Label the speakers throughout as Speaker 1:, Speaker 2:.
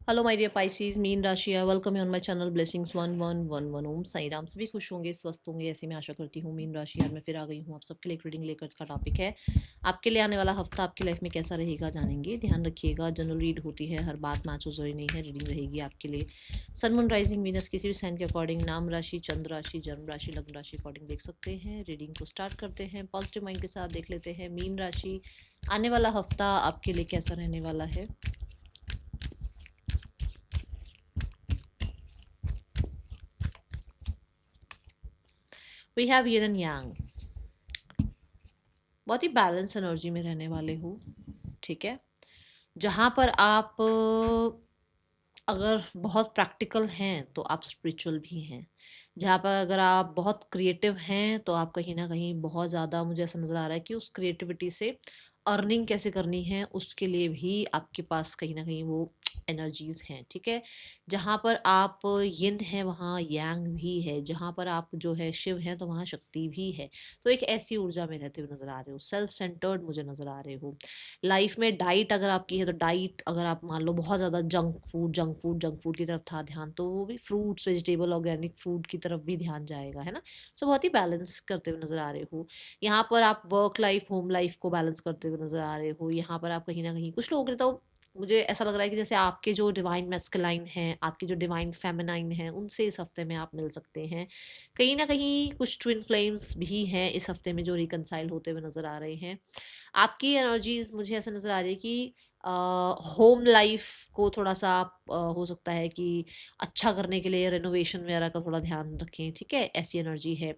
Speaker 1: Hello my dear Pisces, मीन राशि है। Welcome you on my channel blessings 1111 Om Sai Ram. सभी खुश होंगे, स्वस्थ होंगे, ऐसी मैं आशा करती हूँ। मीन राशि, आज मैं फिर आ गई हूँ आप सबके लिए एक रीडिंग लेकर। इसका टॉपिक है आपके लिए आने वाला हफ्ता आपकी लाइफ में कैसा रहेगा, जानेंगे। ध्यान रखिएगा, जनरल रीड होती है, हर बात मैच हो जरूरी नहीं है। रीडिंग रहेगी आपके लिए सन मून राइजिंग वीनस किसी भी साइन के अकॉर्डिंग, नाम राशि, चंद्र राशि, जन्म राशि, लग्न राशि अकॉर्डिंग देख सकते हैं। रीडिंग को स्टार्ट करते हैं पॉजिटिव माइंड के साथ। देख लेते हैं मीन राशि, आने वाला हफ्ता आपके लिए कैसा रहने वाला है। We have yin and yang, बहुत ही बैलेंस एनर्जी में रहने वाले हो। ठीक है, जहाँ पर आप अगर बहुत प्रैक्टिकल हैं तो आप स्पिरिचुअल भी हैं। जहाँ पर अगर आप बहुत क्रिएटिव हैं तो आप कहीं ना कहीं बहुत ज़्यादा, मुझे ऐसा नज़र आ रहा है कि उस क्रिएटिविटी से अर्निंग कैसे करनी है उसके लिए भी आपके पास कहीं ना कहीं वो एनर्जीज हैं। ठीक है, जहाँ पर आप यिन है वहाँ यांग भी है, जहाँ पर आप जो है शिव हैं तो वहाँ शक्ति भी है। तो एक ऐसी ऊर्जा में रहते हुए नजर आ रहे हो, सेल्फ सेंटर्ड मुझे नजर आ रहे हो। लाइफ में डाइट अगर आपकी है तो डाइट, अगर आप मान लो बहुत ज़्यादा जंक फूड की तरफ था ध्यान, तो वो भी फ्रूट्स, वेजिटेबल, ऑर्गेनिक फूड की तरफ भी ध्यान जाएगा, है ना। सो बहुत ही बैलेंस करते हुए नजर आ रहे हो। यहाँ पर आप वर्क लाइफ, होम लाइफ को बैलेंस करते हुए नजर आ रहे हो। यहाँ पर आप कहीं ना कहीं, कुछ लोग तो मुझे ऐसा लग रहा है कि जैसे आपके जो डिवाइन मैस्कुलाइन हैं, आपकी जो डिवाइन फेमिनाइन हैं, उनसे इस हफ्ते में आप मिल सकते हैं। कहीं ना कहीं कुछ ट्विन फ्लेम्स भी हैं इस हफ्ते में जो रिकनसाइल होते हुए नजर आ रहे हैं। आपकी एनर्जीज मुझे ऐसा नज़र आ रही है कि होम लाइफ को थोड़ा सा आप हो सकता है कि अच्छा करने के लिए रेनोवेशन वगैरह का थोड़ा ध्यान रखें। ठीक है, ऐसी एनर्जी है।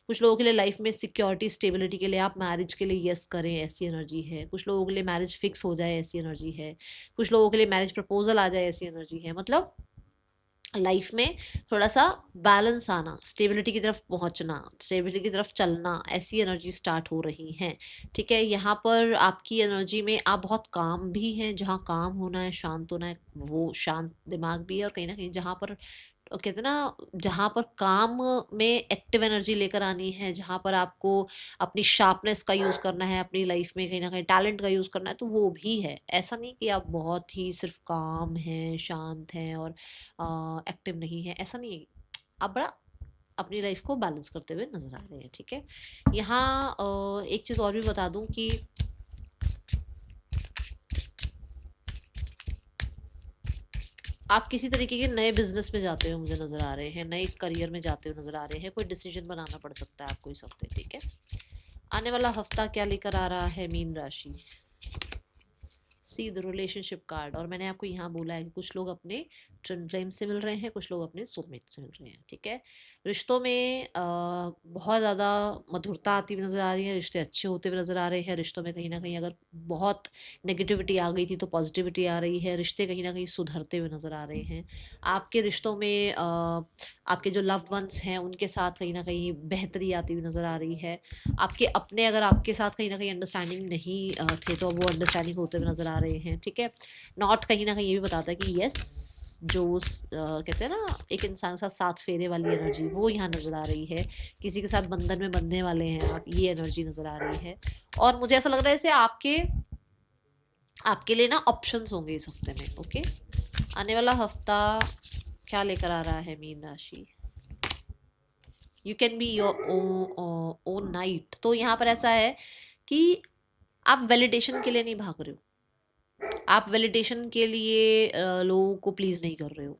Speaker 1: कुछ लोगों के लिए लाइफ में सिक्योरिटी, स्टेबिलिटी के लिए आप मैरिज के लिए यस करें, ऐसी एनर्जी है। कुछ लोगों के लिए मैरिज फिक्स हो जाए, ऐसी एनर्जी है। कुछ लोगों के लिए मैरिज प्रपोजल आ जाए, ऐसी एनर्जी है। मतलब लाइफ में थोड़ा सा बैलेंस आना, स्टेबिलिटी की तरफ पहुंचना, स्टेबिलिटी की तरफ चलना, ऐसी एनर्जी स्टार्ट हो रही हैं। ठीक है, यहाँ पर आपकी एनर्जी में आप बहुत काम भी हैं, जहाँ काम होना है, शांत होना है, वो शांत दिमाग भी है। और कहीं ना कहीं जहाँ पर कहते हैं ना, जहाँ पर काम में एक्टिव एनर्जी लेकर आनी है, जहाँ पर आपको अपनी शार्पनेस का यूज़ करना है, अपनी लाइफ में कहीं ना कहीं टैलेंट का यूज़ करना है, तो वो भी है। ऐसा नहीं कि आप बहुत ही सिर्फ काम हैं, शांत हैं और एक्टिव नहीं है, ऐसा नहीं है। आप बड़ा अपनी लाइफ को बैलेंस करते हुए नजर आ रहे हैं। ठीक है, यहाँ एक चीज़ और भी बता दूं कि आप किसी तरीके के नए बिजनेस में जाते हुए मुझे नजर आ रहे हैं, नए करियर में जाते हुए नजर आ रहे हैं। कोई डिसीजन बनाना पड़ सकता है आपको इस हफ्ते। ठीक है, आने वाला हफ्ता क्या लेकर आ रहा है मीन राशि। See the relationship card. और मैंने आपको यहाँ बोला है कि कुछ लोग अपने ट्विन फ्लेम से मिल रहे हैं, कुछ लोग अपने सोलमेट से मिल रहे हैं। ठीक है, रिश्तों में बहुत ज़्यादा मधुरता आती हुई नज़र आ रही है, रिश्ते अच्छे होते हुए नज़र आ रहे हैं। रिश्तों में कहीं ना कहीं अगर बहुत नेगेटिविटी आ गई थी तो पॉजिटिविटी आ रही है, रिश्ते कहीं ना कहीं सुधरते हुए नज़र आ रहे हैं। आपके रिश्तों में आपके जो लव्ड वंस हैं उनके साथ कहीं ना कहीं बेहतरी आती हुई नज़र आ रही है। आपके अपने अगर आपके साथ कहीं ना कहीं अंडरस्टैंडिंग नहीं थे तो अब वो अंडरस्टैंडिंग होते हुए नज़र आ रहे हैं। ठीक है, नॉट कहीं ना कहीं ये भी बताता है कि यस, जो कहते हैं ना, एक इंसान के साथ साथ फेरे वाली एनर्जी, वो यहाँ नज़र आ रही है। किसी के साथ बंधन में बंधने वाले हैं आप, ये एनर्जी नज़र आ रही है। और मुझे ऐसा लग रहा है जैसे आपके आपके लिए ना ऑप्शंस होंगे इस हफ्ते में। ओके, आने वाला हफ्ता क्या लेकर आ रहा है मीन राशि। You can be your own night. तो यहाँ पर ऐसा है कि आप वैलिडेशन के लिए नहीं भाग रहे हो, आप वैलिडेशन के लिए लोगों को प्लीज नहीं कर रहे हो।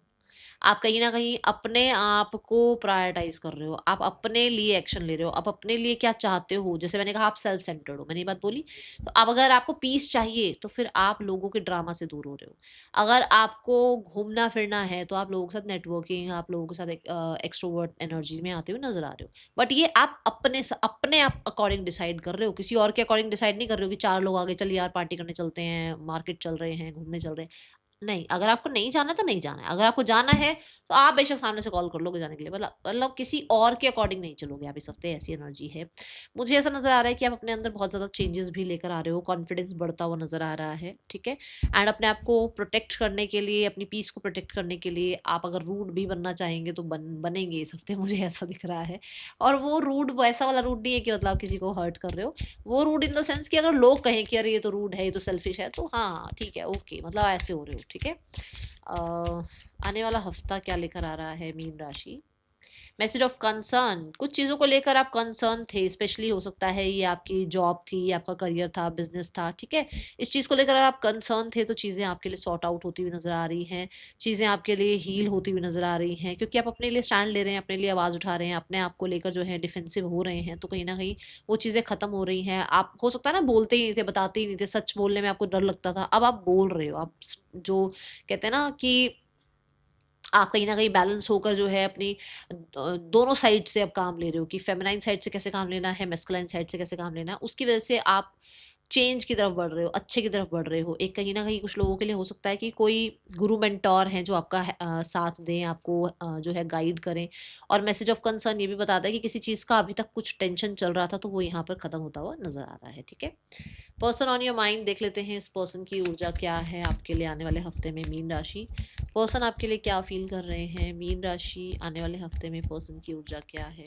Speaker 1: आप कहीं ना कहीं अपने आप को प्रायोरिटाइज कर रहे हो, आप अपने लिए एक्शन ले रहे हो, आप अपने लिए क्या चाहते हो। जैसे मैंने कहा, आप सेल्फ सेंटर्ड हो, मैंने ये बात बोली। तो अब अगर आपको पीस चाहिए तो फिर आप लोगों के ड्रामा से दूर हो रहे हो। अगर आपको घूमना फिरना है तो आप लोगों के साथ नेटवर्किंग, आप लोगों के साथ एक्सट्रोवर्ट एनर्जी में आते हुए नजर आ रहे हो। बट ये आप अपने आप अकॉर्डिंग डिसाइड कर रहे हो, किसी और के अकॉर्डिंग डिसाइड नहीं कर रहे हो कि चार लोग आगे चल यार पार्टी करने चलते हैं, मार्केट चल रहे हैं, घूमने चल रहे हैं। नहीं, अगर आपको नहीं जाना तो नहीं जाना है। अगर आपको जाना है तो आप बेशक सामने से कॉल कर लोगे जाने के लिए, मतलब किसी और के अकॉर्डिंग नहीं चलोगे आप इस हफ्ते, ऐसी एनर्जी है। मुझे ऐसा नजर आ रहा है कि आप अपने अंदर बहुत ज़्यादा चेंजेस भी लेकर आ रहे हो, कॉन्फिडेंस बढ़ता हुआ नजर आ रहा है। ठीक है, एंड अपने आप को प्रोटेक्ट करने के लिए, अपनी पीस को प्रोटेक्ट करने के लिए आप अगर रूड भी बनना चाहेंगे तो बनेंगे इस हफ्ते, मुझे ऐसा दिख रहा है। और वो रूड वैसा वाला रूड नहीं है कि मतलब आप किसी को हर्ट कर रहे हो। वो रूड इन द सेंस कि अगर लोग कहें कि अरे ये तो रूड है, ये तो सेल्फिश है, तो हाँ ठीक है, ओके, मतलब ऐसे हो रहे हो। ठीक है। आने वाला हफ्ता क्या लेकर आ रहा है मीन राशि? मैसेज ऑफ कंसर्न, कुछ चीज़ों को लेकर आप कंसर्न थे, स्पेशली हो सकता है ये आपकी जॉब थी, आपका करियर था, बिजनेस था, ठीक है। इस चीज़ को लेकर आप कंसर्न थे तो चीज़ें आपके लिए सॉर्ट आउट होती हुई नजर आ रही हैं, चीज़ें आपके लिए हील होती हुई नजर आ रही हैं, क्योंकि आप अपने लिए स्टैंड ले रहे हैं, अपने लिए आवाज़ उठा रहे हैं, अपने आप को लेकर जो है डिफेंसिव हो रहे हैं, तो कहीं ना कहीं वो चीज़ें खत्म हो रही हैं। आप हो सकता है ना बोलते ही नहीं थे, बताते ही नहीं थे, सच बोलने में आपको डर लगता था, अब आप बोल रहे हो। आप जो कहते हैं ना कि आप कहीं न कहीं बैलेंस होकर जो है अपनी दोनों साइड से अब काम ले रहे हो कि फेमिनाइन साइड से कैसे काम लेना है, मैस्कुलाइन साइड से कैसे काम लेना है। उसकी वज़ह से आप चेंज की तरफ बढ़ रहे हो, अच्छे की तरफ बढ़ रहे हो। एक कहीं न कहीं कुछ लोगों के लिए हो सकता है कि कोई गुरु मेंटर हैं जो आपका साथ दें, आपको जो है गाइड करें। और मैसेज ऑफ कंसर्न ये भी बताता है कि किसी चीज़ का अभी तक कुछ टेंशन चल रहा था, तो वो यहाँ पर ख़त्म होता हुआ नज़र आ रहा है, ठीक है। पर्सन ऑन योर माइंड, देख लेते हैं इस पर्सन की ऊर्जा क्या है आपके लिए आने वाले हफ्ते में मीन राशि। पर्सन आपके लिए क्या फील कर रहे हैं मीन राशि, आने वाले हफ्ते में पर्सन की ऊर्जा क्या है?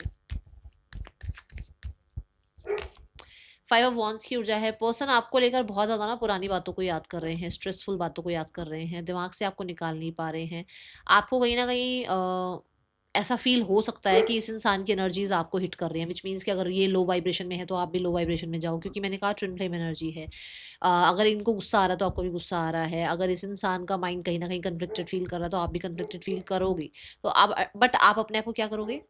Speaker 1: 5 ऑफ वॉन्ड्स की ऊर्जा है। पर्सन आपको लेकर बहुत ज़्यादा ना पुरानी बातों को याद कर रहे हैं, स्ट्रेसफुल बातों को याद कर रहे हैं, दिमाग से आपको निकाल नहीं पा रहे हैं। आपको कहीं न कहीं ऐसा फ़ील हो सकता है कि इस इंसान की एनर्जीज़ आपको हिट कर रही हैं, व्हिच मीन्स कि अगर ये लो वाइब्रेशन में है, तो आप भी लो वाइब्रेशन में जाओ, क्योंकि मैंने कहा ट्विन फ्लेम एनर्जी है। अगर इनको गुस्सा आ रहा है, तो आपको भी गुस्सा आ रहा है। अगर इस इंसान का माइंड कहीं न कहीं कन्फ्लिक्टेड फ़ील कर रहा है, तो आप भी कन्फ्लिक्टेड फ़ील करोगे। तो आप बट आप अपने आप को क्या करोगे?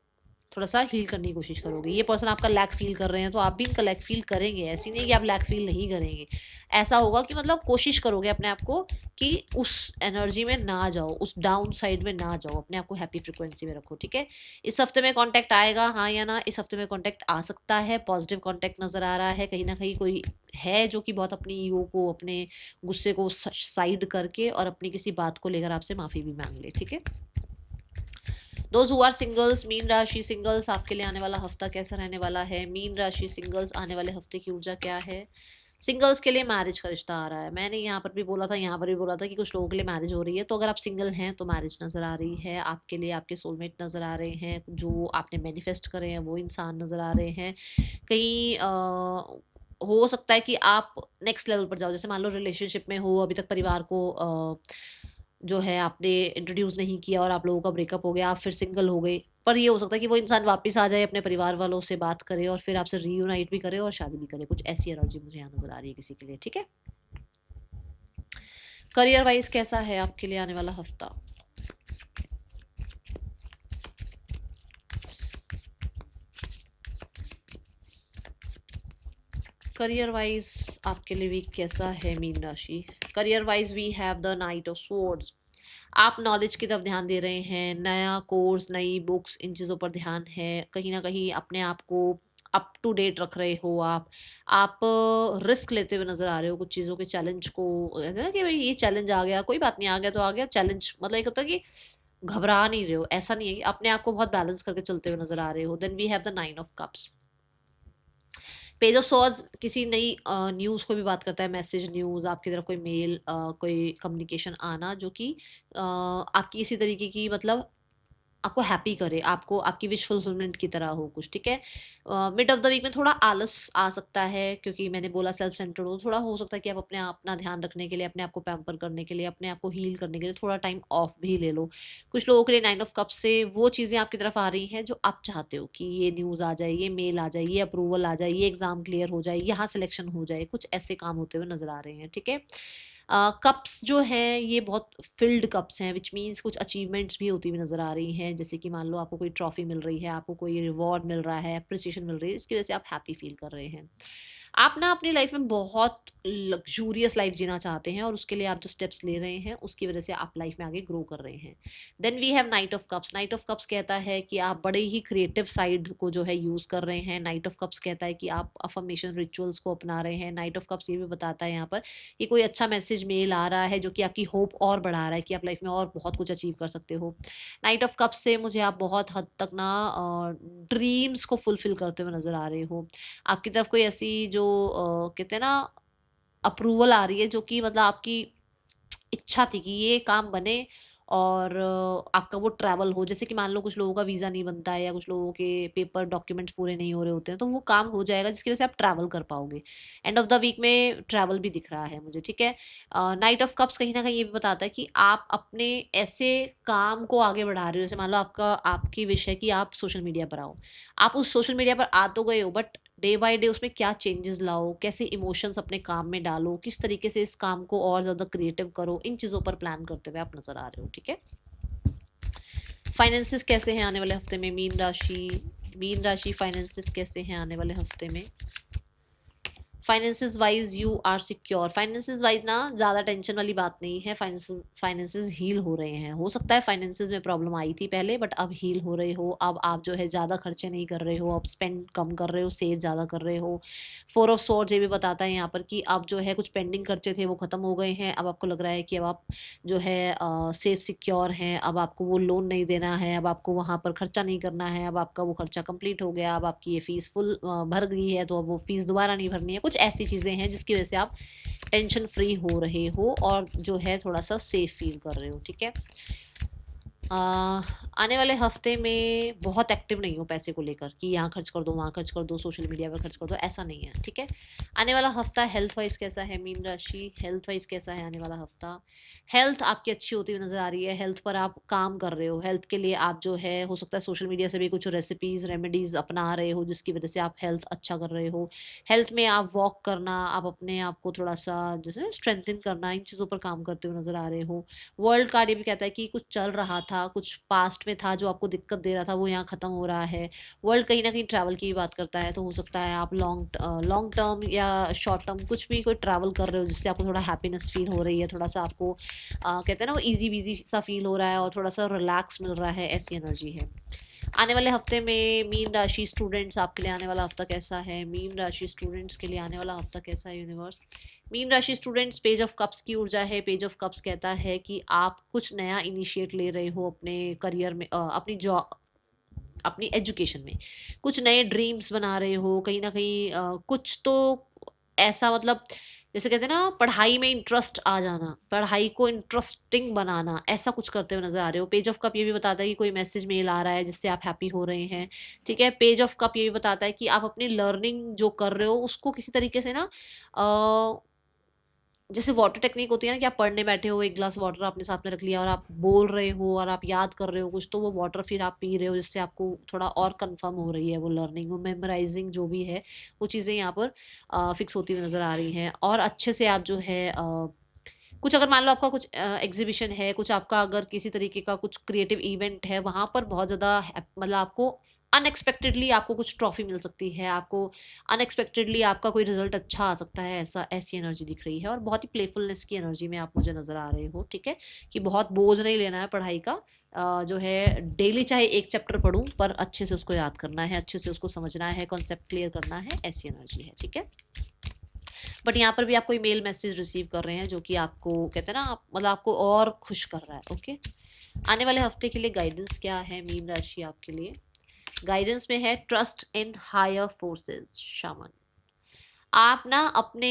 Speaker 1: थोड़ा-सा हील करने की कोशिश करोगे। ये पर्सन आपका लैक फ़ील कर रहे हैं, तो आप भी इनका लैक फ़ील करेंगे। ऐसी नहीं है कि आप लैक फ़ील नहीं करेंगे। ऐसा होगा कि मतलब कोशिश करोगे अपने आप को कि उस एनर्जी में ना जाओ, उस डाउन साइड में ना जाओ, अपने आप को हैप्पी फ्रीक्वेंसी में रखो, ठीक है? इस हफ्ते में कॉन्टैक्ट आएगा, हाँ या ना? इस हफ्ते में कॉन्टैक्ट आ सकता है, पॉज़िटिव कॉन्टैक्ट नज़र आ रहा है। कहीं न कहीं कोई है जो कि बहुत अपनी ईगो को, अपने गुस्से को साइड करके और अपनी किसी बात को लेकर आपसे माफ़ी भी माँग ले, ठीक है? दोज हु आर सिंगल्स, मीन राशि सिंगल्स, आपके लिए आने वाला हफ्ता कैसा रहने वाला है? मीन राशि सिंगल्स, आने वाले हफ्ते की ऊर्जा क्या है? सिंगल्स के लिए मैरिज का रिश्ता आ रहा है। मैंने यहाँ पर भी बोला था, यहाँ पर भी बोला था कि कुछ लोगों के लिए मैरिज हो रही है। तो अगर आप सिंगल हैं तो मैरिज नज़र आ रही है आपके लिए, आपके सोलमेट नज़र आ रहे हैं, जो आपने मैनिफेस्ट करे हैं वो इंसान नज़र आ रहे हैं। कहीं हो सकता है कि आप नेक्स्ट लेवल पर जाओ, जैसे मान लो रिलेशनशिप में हो, अभी तक परिवार को जो है आपने इंट्रोड्यूस नहीं किया और आप लोगों का ब्रेकअप हो गया, आप फिर सिंगल हो गए। पर ये हो सकता है कि वो इंसान वापस आ जाए, अपने परिवार वालों से बात करे और फिर आपसे रीयूनाइट भी करे और शादी भी करे। कुछ ऐसी एनर्जी मुझे यहाँ नज़र आ रही है किसी के लिए, ठीक है। करियर वाइज कैसा है आपके लिए आने वाला हफ्ता? करियर वाइज आपके लिए वीक कैसा है मीन राशि? Career wise we have the knight of swords. आप नॉलेज की तरफ ध्यान दे रहे हैं, नया कोर्स, नई बुक्स, इन चीज़ों पर ध्यान है। कहीं ना कहीं अपने आप को अप टू डेट रख रहे हो आप रिस्क लेते हुए नज़र आ रहे हो कुछ चीज़ों के चैलेंज को। कहते हैं ना कि भाई ये चैलेंज आ गया, कोई बात नहीं, आ गया तो आ गया। चैलेंज मतलब एक होता है कि घबरा नहीं रहे हो, ऐसा नहीं है कि अपने आप को बहुत बैलेंस करके चलते हुए नज़र आ रहे हो। Then we have the 9 of cups. Page of swords किसी नई न्यूज़ को भी बात करता है, मैसेज, न्यूज़, आपकी तरफ कोई मेल, कोई कम्युनिकेशन आना जो कि आपकी किसी तरीके की मतलब आपको हैप्पी करे, आपको आपकी विश फुलफिलमेंट की तरह हो कुछ, ठीक है। मिड ऑफ द वीक में थोड़ा आलस आ सकता है, क्योंकि मैंने बोला सेल्फ सेंटर्ड हो, थोड़ा हो सकता है कि आप अपने अपना ध्यान रखने के लिए, अपने आप को पैम्पर करने के लिए, अपने आप को हील करने के लिए थोड़ा टाइम ऑफ भी ले लो। कुछ लोगों के लिए 9 ऑफ कप से वो चीज़ें आपकी तरफ आ रही हैं जो आप चाहते हो कि ये न्यूज़ आ जाए, ये मेल आ जाए, ये अप्रूवल आ जाए, ये एग्ज़ाम क्लियर हो जाए, यहाँ सिलेक्शन हो जाए, कुछ ऐसे काम होते हुए नज़र आ रहे हैं, ठीक है। कप्स जो हैं ये बहुत फिल्ड कप्स हैं, विच मीन्स कुछ अचीवमेंट्स भी होती हुई नज़र आ रही हैं, जैसे कि मान लो आपको कोई ट्रॉफी मिल रही है, आपको कोई रिवॉर्ड मिल रहा है, अप्रिसिएशन मिल रही है, इसकी वजह से आप हैप्पी फील कर रहे हैं। आप ना अपनी लाइफ में बहुत लग्जूरियस लाइफ जीना चाहते हैं और उसके लिए आप जो स्टेप्स ले रहे हैं उसकी वजह से आप लाइफ में आगे ग्रो कर रहे हैं। Then we have knight of cups. Knight of cups कहता है कि आप बड़े ही क्रिएटिव साइड को जो है यूज़ कर रहे हैं। नाइट ऑफ कप्स कहता है कि आप अफर्मेशन रिचुअल्स को अपना रहे हैं। नाइट ऑफ कप्स ये भी बताता है यहाँ पर कि कोई अच्छा मैसेज, मेल आ रहा है जो कि आपकी होप और बढ़ा रहा है कि आप लाइफ में और बहुत कुछ अचीव कर सकते हो। नाइट ऑफ कप्स से मुझे आप बहुत हद तक ना ड्रीम्स को फुलफिल करते हुए नज़र आ रहे हो। आपकी तरफ कोई ऐसी जो कहते हैं ना अप्रूवल आ रही है जो कि मतलब आपकी इच्छा थी कि ये काम बने और आपका वो ट्रैवल हो, जैसे कि मान लो कुछ लोगों का वीज़ा नहीं बनता है या कुछ लोगों के पेपर डॉक्यूमेंट्स पूरे नहीं हो रहे होते हैं, तो वो काम हो जाएगा जिसकी वजह से आप ट्रैवल कर पाओगे। एंड ऑफ द वीक में ट्रैवल भी दिख रहा है मुझे, ठीक है। नाइट ऑफ कप्स कहीं ना कहीं ये भी बताता है कि आप अपने ऐसे काम को आगे बढ़ा रहे हो, जैसे मान लो आपकी विश है कि आप सोशल मीडिया पर आओ, आप उस सोशल मीडिया पर आ तो गए हो, बट डे बाय डे उसमें क्या चेंजेस लाओ, कैसे इमोशंस अपने काम में डालो, किस तरीके से इस काम को और ज़्यादा क्रिएटिव करो, इन चीज़ों पर प्लान करते हुए आप नजर आ रहे हो, ठीक है। फाइनेंसिस कैसे हैं आने वाले हफ्ते में, मीन राशि फाइनेंसिस कैसे हैं आने वाले हफ्ते में। Finances wise you are secure. Finances wise ना ज़्यादा टेंशन वाली बात नहीं है, फाइनेंसिस हील हो रहे हैं। हो सकता है फाइनेंसिस में प्रॉब्लम आई थी पहले, बट अब हील हो रहे हो। अब आप जो है ज़्यादा खर्चे नहीं कर रहे हो, अब स्पेंड कम कर रहे हो, सेव ज़्यादा कर रहे हो। 4 ऑफ सोर्ड्स ये भी बताता है यहाँ पर कि अब जो है कुछ पेंडिंग खर्चे थे वो ख़त्म हो गए हैं। अब आपको लग रहा है कि अब आप जो है सेफ सिक्योर हैं। अब आपको वो लोन नहीं देना है, अब आपको वहाँ पर खर्चा नहीं करना है, अब आपका वो खर्चा कंप्लीट हो गया, अब आपकी ये फीस फुल भर गई है, तो अब वो फीस दोबारा नहीं भरनी है। कुछ ऐसी चीज़ें हैं जिसकी वजह से आप टेंशन फ्री हो रहे हो और जो है थोड़ा सा सेफ फील कर रहे हो, ठीक है। आने वाले हफ्ते में बहुत एक्टिव नहीं हो पैसे को लेकर कि यहाँ खर्च कर दो, वहाँ खर्च कर दो, सोशल मीडिया पर खर्च कर दो, ऐसा नहीं है, ठीक है। आने वाला हफ्ता हेल्थ वाइज कैसा है मीन राशि, हेल्थ वाइज कैसा है आने वाला हफ्ता। हेल्थ आपकी अच्छी होती हुई नजर आ रही है, हेल्थ पर आप काम कर रहे हो, हेल्थ के लिए आप जो है हो सकता है सोशल मीडिया से भी कुछ रेसिपीज रेमेडीज अपना रहे हो जिसकी वजह से आप हेल्थ अच्छा कर रहे हो। हेल्थ में आप वॉक करना, आप अपने आप को थोड़ा सा जैसे स्ट्रेंथन करना, इन चीज़ों पर काम करते हुए नजर आ रहे हो। वर्ल्ड कार्ड ये भी कहता है कि कुछ चल रहा था, कुछ पास्ट में था जो आपको दिक्कत दे रहा था, वो यहाँ खत्म हो रहा है। वर्ल्ड कहीं ना कहीं ट्रैवल की भी बात करता है, तो हो सकता है आप लॉन्ग टर्म या शॉर्ट टर्म कुछ भी कोई ट्रैवल कर रहे हो जिससे आपको थोड़ा हैप्पीनेस फील हो रही है, थोड़ा सा आपको कहते हैं ना वो इजी बीजी सा फील हो रहा है और थोड़ा सा रिलैक्स मिल रहा है, ऐसी एनर्जी है। आने वाले हफ्ते में मीन राशि स्टूडेंट्स आपके लिए आने वाला हफ्ता कैसा है, मीन राशि स्टूडेंट्स के लिए आने वाला हफ्ता कैसा है यूनिवर्स। मीन राशि स्टूडेंट्स, पेज ऑफ कप्स की ऊर्जा है। पेज ऑफ कप्स कहता है कि आप कुछ नया इनिशिएट ले रहे हो अपने करियर में, अपनी जॉब, अपनी एजुकेशन में कुछ नए ड्रीम्स बना रहे हो कहीं ना कहीं। कुछ तो ऐसा मतलब जैसे कहते हैं ना पढ़ाई में इंटरेस्ट आ जाना, पढ़ाई को इंटरेस्टिंग बनाना, ऐसा कुछ करते हुए नजर आ रहे हो। पेज ऑफ कप ये भी बताता है कि कोई मैसेज मेल आ रहा है जिससे आप हैप्पी हो रहे हैं, ठीक है। पेज ऑफ कप ये भी बताता है कि आप अपनी लर्निंग जो कर रहे हो उसको किसी तरीके से ना जैसे वाटर टेक्निक होती है ना कि आप पढ़ने बैठे हो, एक ग्लास वाटर आपने साथ में रख लिया और आप बोल रहे हो और आप याद कर रहे हो कुछ, तो वो वाटर फिर आप पी रहे हो जिससे आपको थोड़ा और कंफर्म हो रही है वो लर्निंग, वो मेमोराइजिंग जो भी है वो चीज़ें यहाँ पर फिक्स होती हुई नज़र आ रही हैं। और अच्छे से आप जो है कुछ अगर मान लो आपका कुछ एग्जीबिशन है, कुछ आपका अगर किसी तरीके का कुछ क्रिएटिव इवेंट है, वहाँ पर बहुत ज़्यादा मतलब आपको अनएक्सपेक्टेडली आपको कुछ ट्रॉफी मिल सकती है, आपको अनएक्सपेक्टेडली आपका कोई रिजल्ट अच्छा आ सकता है, ऐसा ऐसी एनर्जी दिख रही है। और बहुत ही प्लेफुलनेस की एनर्जी में आप मुझे नज़र आ रहे हो, ठीक है, कि बहुत बोझ नहीं लेना है पढ़ाई का। जो है डेली चाहे एक चैप्टर पढ़ूं पर अच्छे से उसको याद करना है, अच्छे से उसको समझना है, कॉन्सेप्ट क्लियर करना है, ऐसी एनर्जी है, ठीक है। बट यहाँ पर भी आप कोई मेल मैसेज रिसीव कर रहे हैं जो कि आपको कहते हैं ना मतलब आपको और खुश कर रहा है, ओके। आने वाले हफ्ते के लिए गाइडेंस क्या है मीन राशि आपके लिए। गाइडेंस में है trust in higher forces shaman. आप ना अपने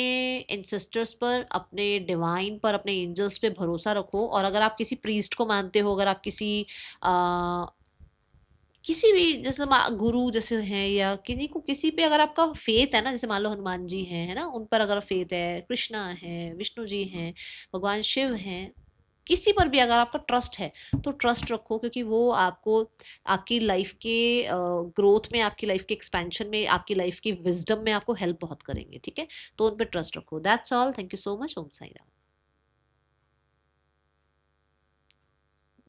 Speaker 1: एंसेस्टर्स पर, अपने डिवाइन पर, अपने एंजल्स पे भरोसा रखो। और अगर आप किसी प्रीस्ट को मानते हो, अगर आप किसी भी जैसे गुरु जैसे हैं या किन्हीं को किसी पे अगर आपका फेथ है ना, जैसे मान लो हनुमान जी हैं, है ना, उन पर अगर फेथ है, कृष्णा है, विष्णु जी हैं, भगवान शिव हैं, किसी पर भी अगर आपका ट्रस्ट है तो ट्रस्ट रखो, क्योंकि वो आपको आपकी लाइफ के ग्रोथ में, आपकी लाइफ के एक्सपेंशन में, आपकी लाइफ की विजडम में आपको हेल्प बहुत करेंगे, ठीक है। तो उन पर ट्रस्ट रखो। That's all, thank you so much. Om Sai Ram.